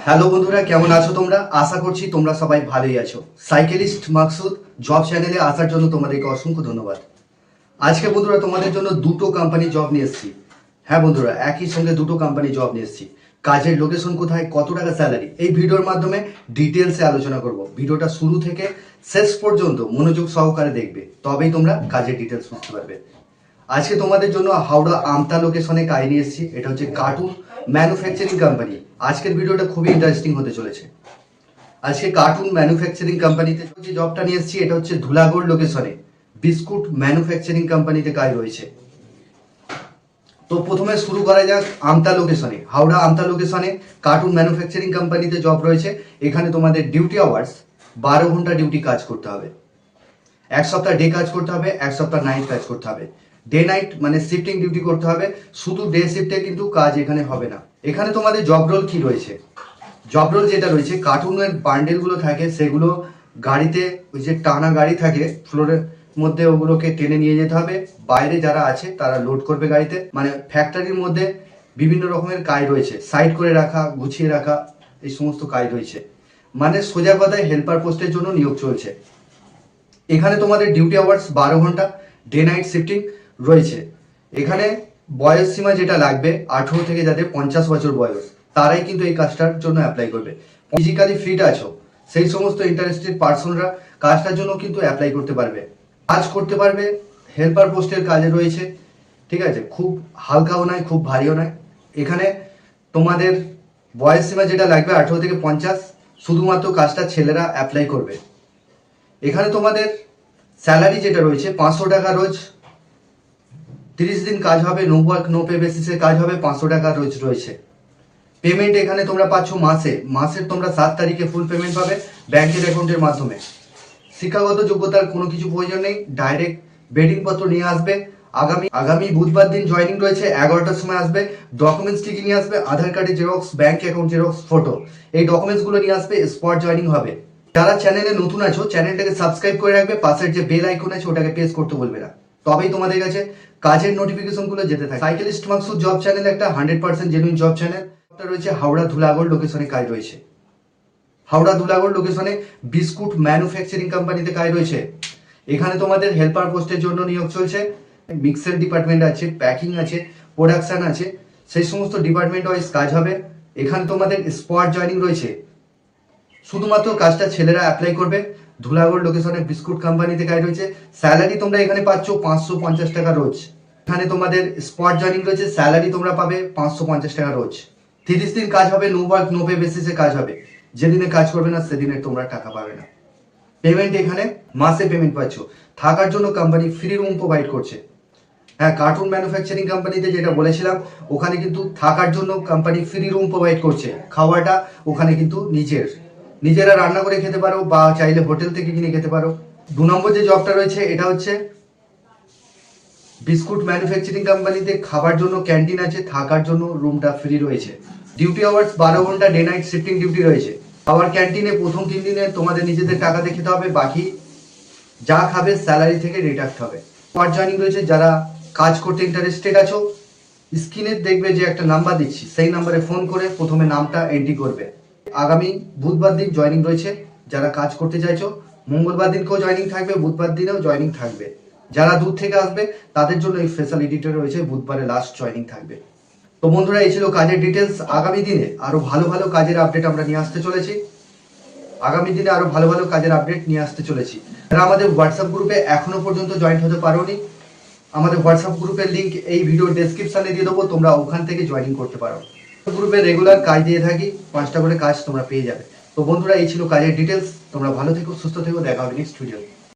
Hello বন্ধুরা, কেমন আছো তোমরা? আশা করছি তোমরা সবাই ভালোই আছো। সাইকেলিস্ট মাকসুদ জব চ্যানেলে আসার জন্য তোমাদেরকে অসংখ্য ধন্যবাদ। আজকে বন্ধুরা তোমাদের জন্য দুটো কোম্পানি জব নিয়ে এসেছি। হ্যাঁ বন্ধুরা, একই সঙ্গে দুটো কোম্পানি জব নিয়ে এসেছি। কাজের লোকেশন কোথায়, কত টাকা স্যালারি, এই ভিডিওর মাধ্যমে ডিটেলসে আলোচনা করব। ভিডিওটা শুরু থেকে শেষ পর্যন্ত মনোযোগ সহকারে দেখবে, তবেই তোমরা কাজের ডিটেলস বুঝতে পারবে। আজকে তোমাদের জন্য হাওড়া আমতা লোকেশনে কাজ নিয়ে এসেছি। এটা হচ্ছে কার্টুন ম্যানুফ্যাকচারিং কোম্পানি। আজকের ভিডিওটা খুবই ইন্টারেস্টিং হতে চলেছে। আজকে কার্টুন ম্যানুফ্যাকচারিং কোম্পানিতে যে জবটা নিয়ে এসেছি, এটা হচ্ছে ধুলাগড় লোকেশনে বিস্কুট ম্যানুফ্যাকচারিং কোম্পানিতে কাজ রয়েছে। তো প্রথমে শুরু করা যাক আমতা লোকেশনে। হাওড়া আমতা লোকেশনে কার্টুন ম্যানুফ্যাকচারিং কোম্পানিতে জব রয়েছে। এখানে তোমাদের ডিউটি আওয়ার্স 12 ঘন্টা ডিউটি কাজ করতে হবে। এক সপ্তাহ ডে কাজ করতে হবে, এক সপ্তাহ নাইট কাজ করতে হবে। ডে নাইট মানে শিফটিং ডিউটি করতে হবে। শুধু ডে শিফটে কিন্তু কাজ এখানে হবে না। এখানে তোমাদের জব রোল কি রয়েছে? জব রোল যেটা রয়েছে, কার্টুনের বান্ডেলগুলো থাকে সেগুলো গাড়িতে, ওই যে টানা গাড়ি থাকে ফ্লোরের মধ্যে, ওগুলোকে টেনে নিয়ে যেতে হবে। বাইরে যারা আছে তারা লোড করবে গাড়িতে। মানে ফ্যাক্টরির মধ্যে বিভিন্ন রকমের কাজ রয়েছে, সাইড করে রাখা, গুছিয়ে রাখা, এই সমস্ত কাজ রয়েছে। মানে সোজা কথায় হেল্পার পোস্টের জন্য নিয়োগ চলছে। এখানে তোমাদের ডিউটি আওয়ার্স 12 ঘন্টা, ডে নাইট শিফটিং রয়েছে। এখানে বয়স সীমা যেটা লাগবে, 18 থেকে যাদের 50 বছর বয়স, তারাই কিন্তু এই কাজটার জন্য অ্যাপ্লাই করবে। ফিজিক্যালি ফিট আছো সেই সমস্ত ইন্টারেস্টেড পার্সনরা কাজটার জন্য কিন্তু অ্যাপ্লাই করতে পারবে। কাজ করতে পারবে, হেল্পার পোস্টের কাজে রয়েছে। ঠিক আছে, খুব হালকাও নয়, খুব ভারীও নয়। এখানে তোমাদের বয়স সীমা যেটা লাগবে 18 থেকে 50, শুধুমাত্র কাজটা ছেলেরা অ্যাপ্লাই করবে। এখানে তোমাদের স্যালারি যেটা রয়েছে 500 টাকা রোজ। 30 দিন কাজ হবে, নো ওয়ার্ক নো পে বেসিসে কাজ হবে, 500 টাকা রোজ রয়েছে। পেমেন্ট এখানে তোমরা পাচ্ছ মাসের তোমরা 7 তারিখে ফুল পেমেন্ট পাবে ব্যাংকের অ্যাকাউন্টের মাধ্যমে। শিক্ষাগত যোগ্যতার কোনো কিছু প্রয়োজন নেই, ডাইরেক্ট বেডিং পত্র নিয়ে আসবে। আগামী বুধবার দিন জয়েনিং রয়েছে, 11টার সময় আসবে। ডকুমেন্টস কি নিয়ে আসবে? আধার কার্ডের xerox, bank account xerox, photo, এই ডকুমেন্টসগুলো নিয়ে আসবে। স্পট জয়েনিং হবে। যারা চ্যানেলে নতুন আছো, চ্যানেলটাকে সাবস্ক্রাইব করে রাখবে, পাশের যে বেল আইকন আছে ওটাকে প্রেস করতে বলবে না, তবেই তোমাদের কাছে কাজের নোটিফিকেশনগুলো যেতে থাকে। সাইকেলিস্ট মাকসুদ জব চ্যানেল একটা 100% জেনুইন জব চ্যানেল। রয়েছে হাওড়া ধুলাগড় লোকেশনে কাজ রয়েছে। হাওড়া ধুলাগড় লোকেশনে বিস্কুট ম্যানুফ্যাকচারিং কোম্পানিতে কাজ রয়েছে। এখানে তোমাদের হেল্পার পোস্টের জন্য নিয়োগ চলছে। মিক্সার ডিপার্টমেন্ট আছে, প্যাকিং আছে, প্রোডাকশন আছে, সেই সমস্ত ডিপার্টমেন্ট ওয়াইজ কাজ হবে। এখানে তোমাদের স্পট জয়েনিং রয়েছে। শুধুমাত্র কাজটা ছেলেরা অ্যাপ্লাই করবে। ধুলাগড় লোকেশনে বিস্কুট কোম্পানিতে কাজ রয়েছে। স্যালারি তোমরা এখানে পাচ্ছ 550 টাকা রোজ। এখানে তোমাদের স্পট জয়েনিং রয়েছে, স্যালারি তোমরা পাবে 550 টাকা রোজ। 30 দিন কাজ হবে, নো ওয়ার্ক নো পে বেসিসে কাজ হবে। যেদিনে কাজ করবে না সেদিনে তোমরা টাকা পাবে না। পেমেন্ট এখানে মাসে পেমেন্ট পাচ্ছ। থাকার জন্য কোম্পানি ফ্রি রুম প্রোভাইড করছে। হ্যাঁ, কার্টুন ম্যানুফ্যাকচারিং কোম্পানিতে যেটা বলেছিলাম, ওখানে কিন্তু থাকার জন্য কোম্পানি ফ্রি রুম প্রোভাইড করছে। খাওয়াটা ওখানে কিন্তু নিজেরা রান্না করে খেতে পারো, বা চাইলে হোটেল থেকে কিনে খেতে পারো। 2 নম্বর যে জবটা রয়েছে, এটা হচ্ছে বিস্কুট ম্যানুফ্যাকচারিং কোম্পানিতে খাবার জন্য ক্যান্টিন আছে, থাকার জন্য রুমটা ফ্রি রয়েছে। ডিউটি আওয়ার্স 12 ঘন্টা, ডে নাইট শিফটিং ডিউটি রয়েছে। খাবার ক্যান্টিনে প্রথম 3 দিনে তোমাদের নিজেদের টাকাতে খেতে হবে, বাকি যা খাবে স্যালারি থেকে ডিডাক্ট হবে। স্পট জয়েনিং রয়েছে। যারা কাজ করতে ইন্টারেস্টেড আছো, স্ক্রিনে দেখবে যে একটা নাম্বার দিচ্ছি, সেই নাম্বারে ফোন করে প্রথমে নামটা এন্ট্রি করবে। আগামী বুধবার দিন জয়েনিং রয়েছে। যারা কাজ করতে চাইছো, মঙ্গলবার দিনকেও জয়েনিং থাকবে, বুধবার দিনেও জয়েনিং থাকবে। যারা দূর থেকে আসবে তাদের জন্য এই ফেসিলিটিটা রয়েছে, বুধবারে লাস্ট জয়েনিং থাকবে। তো বন্ধুরা, এই ছিল কাজের ডিটেলস। আগামী দিনে আরো ভালো ভালো কাজের আপডেট আমরা নিয়ে আসতে চলেছি। যারা আমাদের হোয়াটসঅ্যাপ গ্রুপে এখনো পর্যন্ত জয়েন্ট হতে পারোনি, আমাদের হোয়াটসঅ্যাপ গ্রুপের লিংক এই ভিডিওর ডেসক্রিপশনে দিয়ে দেবো, তোমরা ওখান থেকে জয়েনিং করতে পারো। গ্রুপে রেগুলার কাজ দিয়ে থাকি, 5টা করে কাজ তোমরা পেয়ে যাবে। তো বন্ধুরা, এই ছিল কাজের ডিটেলস। তোমরা ভালো থেকো, সুস্থ থেকো, দেখা হবে নেক্সট ভিডিও।